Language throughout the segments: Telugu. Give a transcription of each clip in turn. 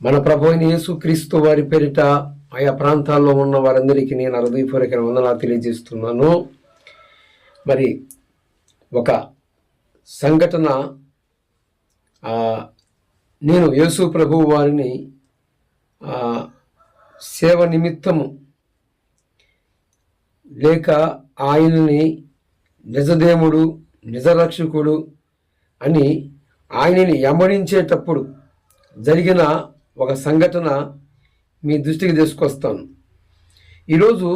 మన ప్రభు అయిన యేసుక్రీస్తు వారి పేరిట ఆయా ప్రాంతాల్లో ఉన్న వారందరికీ నేను హృదయపూర్వక వందనాలు తెలియజేస్తున్నాను. మరి ఒక సంఘటన, నేను యేసు ప్రభు వారిని సేవ నిమిత్తము లేక ఆయనని నిజదేవుడు నిజరక్షకుడు అని ఆయనని వెంబడించేటప్పుడు జరిగిన ఒక సంఘటన మీ దృష్టికి తీసుకొస్తాను. ఈరోజు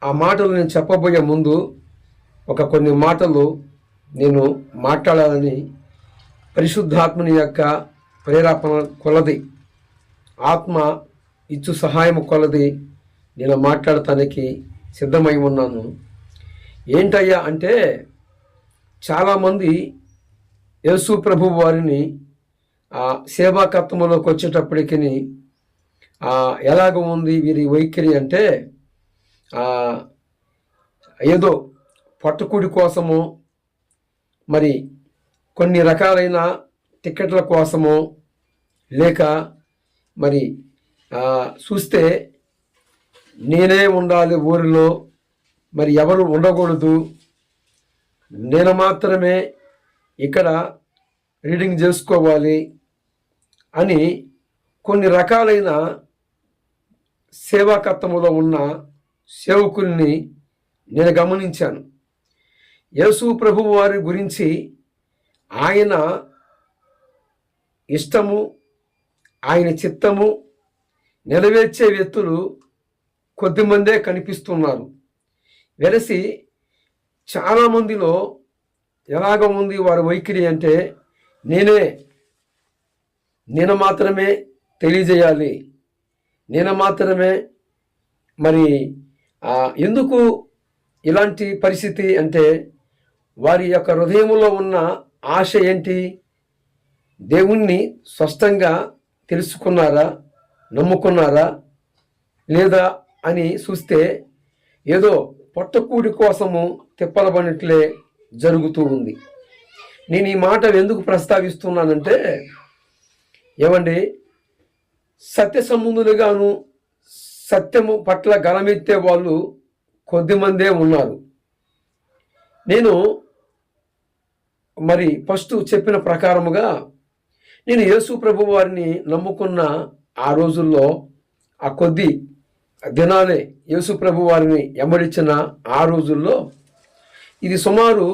ఆ మాటలు నేను చెప్పబోయే ముందు కొన్ని మాటలు నేను మాట్లాడాలని పరిశుద్ధాత్మని యొక్క ప్రేరేపణ కొలది, ఆత్మ ఇచ్చు సహాయం కొలది నేను మాట్లాడటానికి సిద్ధమై ఉన్నాను. ఏంటయ్యా అంటే, చాలామంది యేసు ప్రభు వారిని సేవాకత్వంలోకి వచ్చేటప్పటికి ఎలాగ ఉంది వీరి వైఖరి అంటే, ఏదో పట్టుకుడి కోసమో, మరి కొన్ని రకాలైన టికెట్ల కోసమో, లేక మరి చూస్తే నేనే ఉండాలి ఊరిలో, మరి ఎవరు ఉండకూడదు, నేను మాత్రమే ఇక్కడ రీడింగ్ చేసుకోవాలి అని కొన్ని రకాలైన సేవాకత్వంలో ఉన్న సేవకుల్ని నేను గమనించాను. యేసు ప్రభు వారి గురించి ఆయన ఇష్టము, ఆయన చిత్తము నెరవేర్చే వ్యక్తులు కొద్దిమందే కనిపిస్తున్నారు. వెరసి చాలామందిలో ఎలాగ ఉంది వారి వైఖరి అంటే, నేను మాత్రమే తెలియజేయాలి, నేను మాత్రమే. మరి ఎందుకు ఇలాంటి పరిస్థితి అంటే, వారి యొక్క హృదయంలో ఉన్న ఆశ ఏంటి? దేవుణ్ణి స్పష్టంగా తెలుసుకున్నారా, నమ్ముకున్నారా లేదా అని చూస్తే ఏదో పొట్టకూడి కోసము తిప్పలబడినట్లే జరుగుతూ ఉంది. నేను ఈ మాట ఎందుకు ప్రస్తావిస్తున్నానంటే, ఏమండి, సత్య సంబంధులుగాను సత్యము పట్ల గలమెత్తే వాళ్ళు కొద్దిమందే ఉన్నారు. నేను మరి ఫస్ట్ చెప్పిన ప్రకారముగా నేను యేసు ప్రభు వారిని నమ్ముకున్న ఆ రోజుల్లో, ఆ కొద్ది దినాలే యేసు ప్రభు వారిని వెంబడించిన ఆ రోజుల్లో, ఇది సుమారు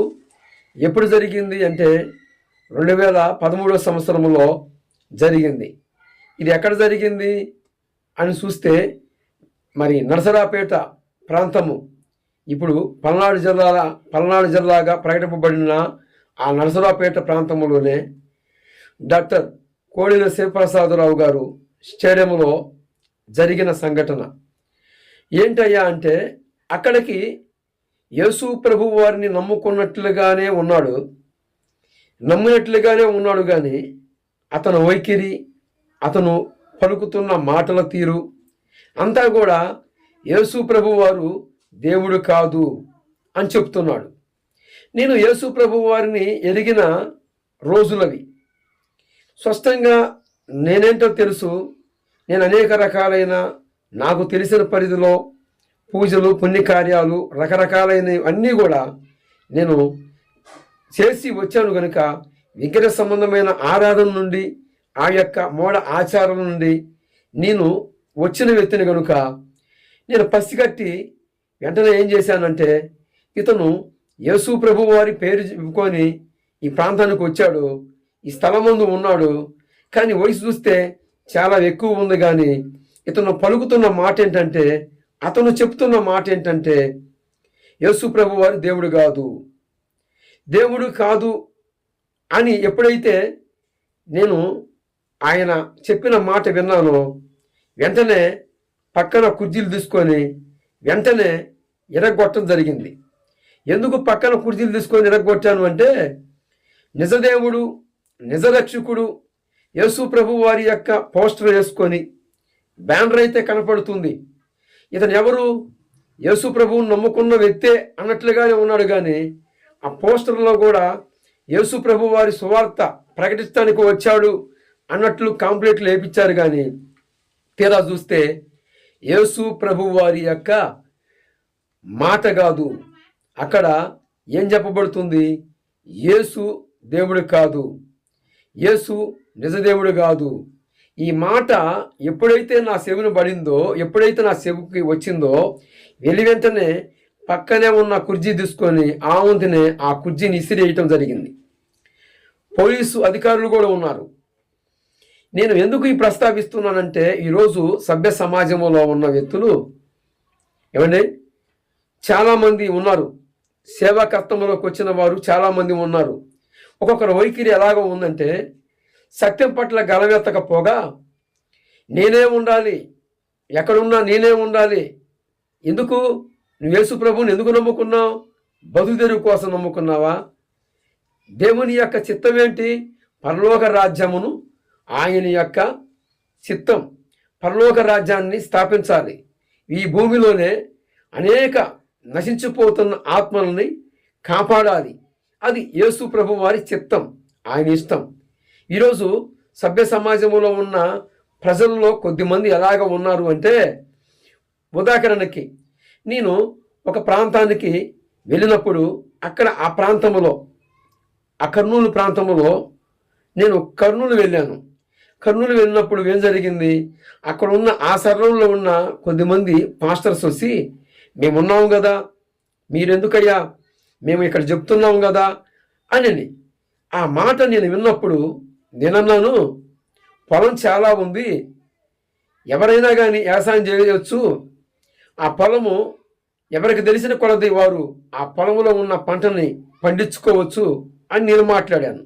ఎప్పుడు జరిగింది అంటే 2013 సంవత్సరంలో జరిగింది. ఇది ఎక్కడ జరిగింది అని చూస్తే, మరి నరసరాపేట ప్రాంతము, ఇప్పుడు పల్నాడు జిల్లాగా ప్రకటింపబడిన ఆ నరసరాపేట ప్రాంతంలోనే డాక్టర్ కోడెల శివప్రసాదరావు గారు స్టేడియంలో జరిగిన సంఘటన. ఏంటయ్యా అంటే, అక్కడికి యేసు ప్రభు వారిని నమ్మినట్లుగానే ఉన్నాడు కానీ అతను వైఖరి, అతను పలుకుతున్న మాటల తీరు అంతా కూడా యేసు ప్రభు వారు దేవుడు కాదు అని చెప్తున్నాడు. నేను యేసు ప్రభు వారిని ఎరిగిన రోజులవి. స్పష్టంగా నేనేంటో తెలుసు. నేను అనేక రకాలైన నాకు తెలిసిన పరిధిలో పూజలు, పుణ్యకార్యాలు, రకరకాలైన అన్నీ కూడా నేను చేసి వచ్చాను కనుక, విగ్రహ సంబంధమైన ఆరాధన నుండి, ఆ యొక్క మూఢ ఆచారం నుండి నేను వచ్చిన వ్యక్తిని కనుక, నేను పసిగట్టి వెంటనే ఏం చేశానంటే, ఇతను యేసు ప్రభు వారి పేరు చెప్పుకొని ఈ ప్రాంతానికి వచ్చాడు, ఈ స్థలం ముందు ఉన్నాడు, కానీ వయసు చూస్తే చాలా ఎక్కువ ఉంది. కానీ ఇతను పలుకుతున్న మాట ఏంటంటే, అతను చెప్తున్న మాట ఏంటంటే, యేసు ప్రభు వారు దేవుడు కాదు అని ఎప్పుడైతే నేను ఆయన చెప్పిన మాట విన్నానో, వెంటనే పక్కన కుర్చీలు తీసుకొని వెంటనే ఇరగొట్టడం జరిగింది. ఎందుకు పక్కన కుర్చీలు తీసుకొని ఇరగొట్టాను అంటే, నిజదేవుడు నిజరక్షకుడు యేసు ప్రభు వారి యొక్క పోస్టర్ వేసుకొని బ్యానర్ అయితే కనపడుతుంది. ఇతను ఎవరు? యేసు ప్రభువుని నమ్ముకున్న వ్యక్తే అన్నట్లుగానే ఉన్నాడు. కానీ ఆ పోస్టర్లో కూడా యేసు ప్రభు వారి సువార్త ప్రకటించడానికి వచ్చాడు అన్నట్లు కాంప్లైంట్లు వేయించారు. కానీ తీరా చూస్తే యేసు ప్రభు వారి యొక్క మాట కాదు, అక్కడ ఏం చెప్పబడుతుంది? యేసు దేవుడు కాదు, యేసు నిజదేవుడు కాదు. ఈ మాట ఎప్పుడైతే నా చెవిని పడిందో, ఎప్పుడైతే నా చెవికి వచ్చిందో, వెంటనే పక్కనే ఉన్న కుర్చీ తీసుకొని ఆ వంతునే ఆ కుర్చీని ఇసిరేయటం జరిగింది. పోలీసు అధికారులు కూడా ఉన్నారు. నేను ఎందుకు ఈ ప్రస్తావిస్తున్నానంటే, ఈరోజు సభ్య సమాజంలో ఉన్న వ్యక్తులు ఏమండి చాలామంది ఉన్నారు. సేవా కర్తంలోకి వచ్చిన వారు చాలామంది ఉన్నారు. ఒక్కొక్కరు వైఖరి ఎలాగో ఉందంటే, సత్యం పట్ల గలవెత్తకపోగా నేనే ఉండాలి, ఎక్కడున్నా నేనే ఉండాలి. ఎందుకు? నువ్వు యేసు ప్రభువుని ఎందుకు నమ్ముకున్నావు? బతుకుదెరువు కోసం నమ్ముకున్నావా? దేవుని యొక్క చిత్తం ఏంటి? పరలోక రాజ్యమును, ఆయన యొక్క చిత్తం పరలోక రాజ్యాన్ని స్థాపించాలి. ఈ భూమిలోనే అనేక నశించిపోతున్న ఆత్మల్ని కాపాడాలి. అది యేసు ప్రభు వారి చిత్తం, ఆయన ఇష్టం. ఈరోజు సభ్య సమాజంలో ఉన్న ప్రజల్లో కొద్దిమంది ఎలాగ ఉన్నారు అంటే, ఉదాహరణకి నేను ఒక ప్రాంతానికి వెళ్ళినప్పుడు అక్కడ ఆ ప్రాంతంలో, ఆ కర్నూలు ప్రాంతంలో నేను కర్నూలు వెళ్ళాను. కర్నూలు వెళ్ళినప్పుడు ఏం జరిగింది? అక్కడ ఉన్న ఆ సర్రంలో ఉన్న కొద్దిమంది పాస్టర్స్ వచ్చి, మేమున్నాము కదా, మీరెందుకయ్యా, మేము ఇక్కడ చెప్తున్నాం కదా అని ఆ మాట నేను విన్నప్పుడు నేనన్నాను, పొలం చాలా ఉంది, ఎవరైనా కానీ వ్యవసాయం చేయవచ్చు, ఆ పొలము ఎవరికి తెలిసిన కొలది వారు ఆ పొలంలో ఉన్న పంటని పండించుకోవచ్చు అని నేను మాట్లాడాను.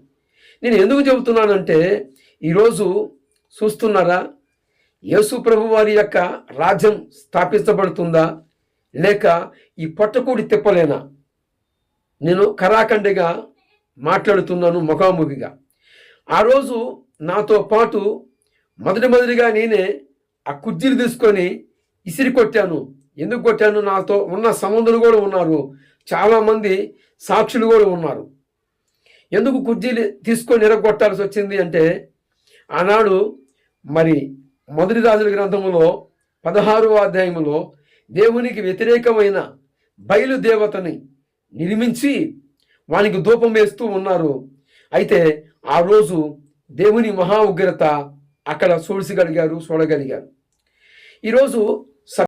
నేను ఎందుకు చెబుతున్నానంటే, ఈరోజు చూస్తున్నారా, యేసు ప్రభు వారి యొక్క రాజ్యం స్థాపించబడుతుందా, లేక ఈ పొట్టకూడి తిప్పలేనా? నేను కరాఖండిగా మాట్లాడుతున్నాను, ముఖాముఖిగా. ఆ రోజు నాతో పాటు మొదటిగా నేనే ఆ కుర్చీలు తీసుకొని ఇసిరి కొట్టాను. ఎందుకు కొట్టాను? నాతో ఉన్న సముద్రులు కూడా ఉన్నారు, చాలామంది సాక్షులు కూడా ఉన్నారు. ఎందుకు కుర్చీలు తీసుకొని ఎరగొట్టాల్సి వచ్చింది అంటే, ఆనాడు మరి మొదటి రాజుల గ్రంథములో 16వ అధ్యాయములో దేవునికి వ్యతిరేకమైన బయలుదేవతని నిర్మించి వానికి ధూపం వేస్తూ ఉన్నారు. అయితే ఆ రోజు దేవుని మహా ఉగ్రత అక్కడ చూడగలిగారు. ఈరోజు